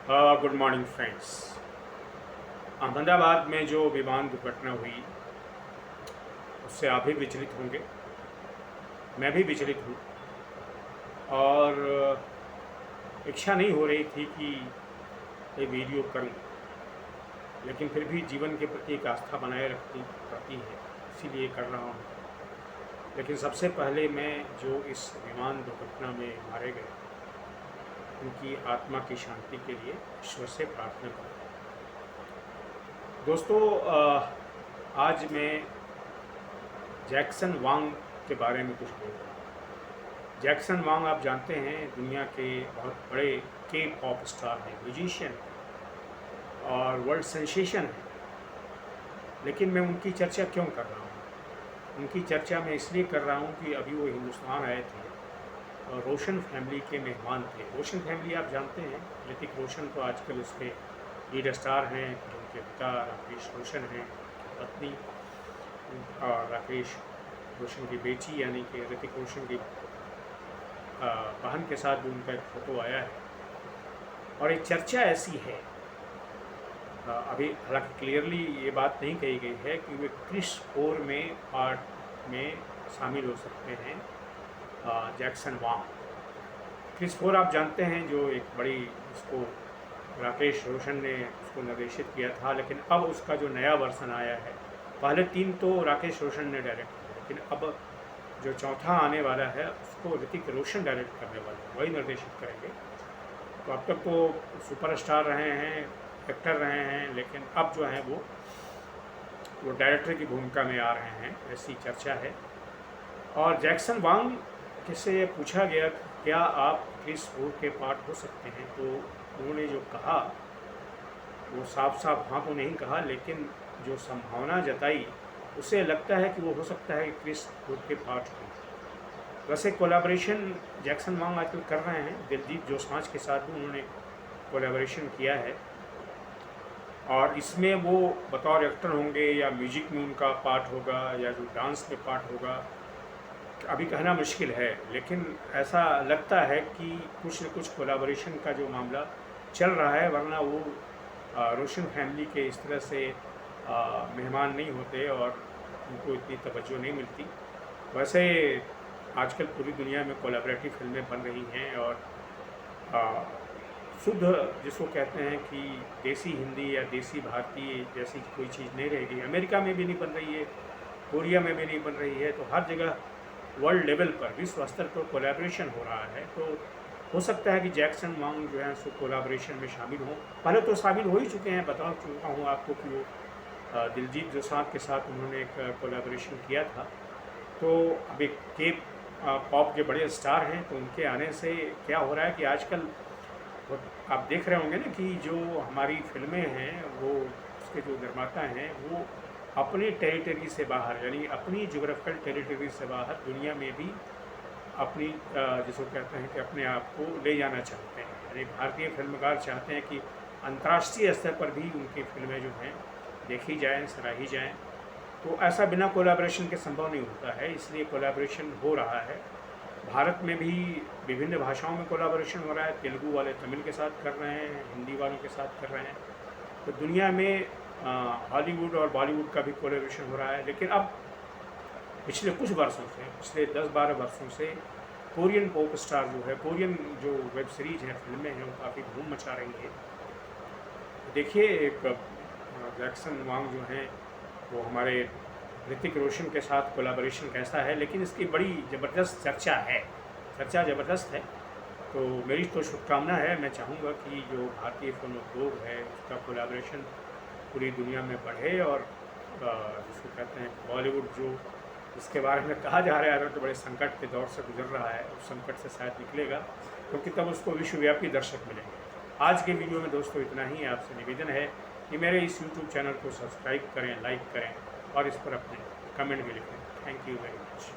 Good morning friends. Ahmedabad में जो विमान दुर्घटना हुई उससे आप भी विचलित होंगे, मैं भी विचलित हूँ। और इच्छा नहीं हो रही थी कि ये वीडियो करूँ, लेकिन फिर भी जीवन के प्रति एक आस्था बनाए रखनी पड़ती है, इसीलिए कर रहा हूँ। लेकिन सबसे पहले मैं जो इस विमान दुर्घटना में मारे गए उनकी आत्मा की शांति के लिए ईश्वर से प्रार्थना करूँ। दोस्तों, आज मैं जैक्सन वांग के बारे में कुछ बोल रहा हूँ। जैक्सन वांग आप जानते हैं, दुनिया के बहुत बड़े के पॉप स्टार हैं, म्यूजिशियन और वर्ल्ड सेंसेशन हैं। लेकिन मैं उनकी चर्चा क्यों कर रहा हूँ? उनकी चर्चा मैं इसलिए कर रहा हूँ कि अभी वो हिंदुस्तान आए थे और रोशन फैमिली के मेहमान थे। रोशन फैमिली आप जानते हैं, ऋतिक रोशन तो आजकल उसके लीड स्टार हैं। उनके पिता राकेश रोशन हैं, पत्नी और राकेश रोशन की बेटी यानी कि ऋतिक रोशन की बहन के साथ भी उनका एक फ़ोटो आया है। और एक चर्चा ऐसी है, अभी हालांकि क्लियरली ये बात नहीं कही गई है कि वे क्रिस 4 में पार्ट में शामिल हो सकते हैं। जैक्सन वांग, क्रिस 4 आप जानते हैं, जो एक बड़ी उसको राकेश रोशन ने उसको निर्देशित किया था, लेकिन अब उसका जो नया वर्सन आया है, पहले 3 तो राकेश रोशन ने डायरेक्ट किया, लेकिन अब जो चौथा आने वाला है उसको ऋतिक रोशन डायरेक्ट करने वाले हैं, वही निर्देशित करेंगे। तो अब तक तो सुपरस्टार रहे हैं, एक्टर रहे हैं, लेकिन अब जो है वो डायरेक्टर की भूमिका में आ रहे हैं, ऐसी चर्चा है। और जैक्सन वांग से पूछा गया क्या आप क्रिस 4 के पार्ट हो सकते हैं, तो उन्होंने जो कहा वो साफ साफ हाँ तो नहीं कहा, लेकिन जो संभावना जताई उससे लगता है कि वो हो सकता है कि क्रिस 4 के पार्ट हो। वैसे कोलैबोरेशन जैक्सन वांग आजकल कर रहे हैं, दिलजीत दोसांझ के साथ भी उन्होंने कोलैबोरेशन किया है, और इसमें वो बतौर एक्टर होंगे या म्यूजिक में उनका पार्ट होगा या जो डांस में पार्ट होगा, अभी कहना मुश्किल है। लेकिन ऐसा लगता है कि कुछ न कुछ कोलैबोरेशन का जो मामला चल रहा है, वरना वो रोशन फैमिली के इस तरह से मेहमान नहीं होते और उनको इतनी तवज्जो नहीं मिलती। वैसे आजकल पूरी दुनिया में कोलैबोरेटिव फिल्में बन रही हैं, और शुद्ध जिसको कहते हैं कि देसी हिंदी या देसी भारतीय जैसी कोई चीज़ नहीं रहेगी। अमेरिका में भी नहीं बन रही है, कोरिया में भी नहीं बन रही है, तो हर जगह वर्ल्ड लेवल पर, विश्व स्तर पर कोलैबोरेशन हो रहा है। तो हो सकता है कि जैक्सन वांग जो है सो कोलैबोरेशन में शामिल हों। पहले तो शामिल हो ही चुके हैं, बता चुका हूँ आपको कि वो दिलजीत दोसांझ के साथ उन्होंने एक कोलैबोरेशन किया था। तो अब एक के पॉप के बड़े स्टार हैं, तो उनके आने से क्या हो रहा है कि आजकल आप देख रहे होंगे ना कि जो हमारी फिल्में हैं, वो उसके जो निर्माता हैं वो अपनी टेरिटरी से बाहर, यानी अपनी जोग्राफिकल टेरिटरी से बाहर दुनिया में भी अपनी जिसको कहते हैं कि अपने आप को ले जाना चाहते हैं। यानी भारतीय फिल्मकार चाहते हैं कि अंतर्राष्ट्रीय स्तर पर भी उनकी फिल्में जो हैं देखी जाएँ, सराही जाएँ। तो ऐसा बिना कोलैबोरेशन के संभव नहीं होता है, इसलिए कोलैबोरेशन हो रहा है। भारत में भी विभिन्न भाषाओं में कोलैबोरेशन हो रहा है, तेलुगु वाले तमिल के साथ कर रहे हैं, हिंदी वालों के साथ कर रहे हैं। तो दुनिया में हॉलीवुड और बॉलीवुड का भी कोलैबोरेशन हो रहा है। लेकिन अब पिछले कुछ वर्षों से, पिछले 10-12 वर्षों से कोरियन पॉप स्टार जो है, कोरियन जो वेब सीरीज़ हैं, फिल्में हैं, वो काफ़ी धूम मचा रही है। देखिए, एक जैक्सन वांग जो हैं वो हमारे ऋतिक रोशन के साथ कोलैबोरेशन कैसा है, लेकिन इसकी बड़ी ज़बरदस्त चर्चा है, चर्चा ज़बरदस्त है। तो मेरी तो शुभकामना है, मैं चाहूँगा कि जो भारतीय फिल्म उद्योग है उसका कोलैबोरेशन पूरी दुनिया में बढ़े, और जिसको कहते हैं बॉलीवुड जो इसके बारे में कहा जा रहा है तो बड़े संकट के दौर से गुजर रहा है, उस संकट से शायद निकलेगा, क्योंकि तब उसको विश्वव्यापी दर्शक मिलेंगे। आज के वीडियो में दोस्तों इतना ही। आपसे निवेदन है कि मेरे इस यूट्यूब चैनल को सब्सक्राइब करें, लाइक करें और इस पर अपने कमेंट भी लिखें। Thank you very much.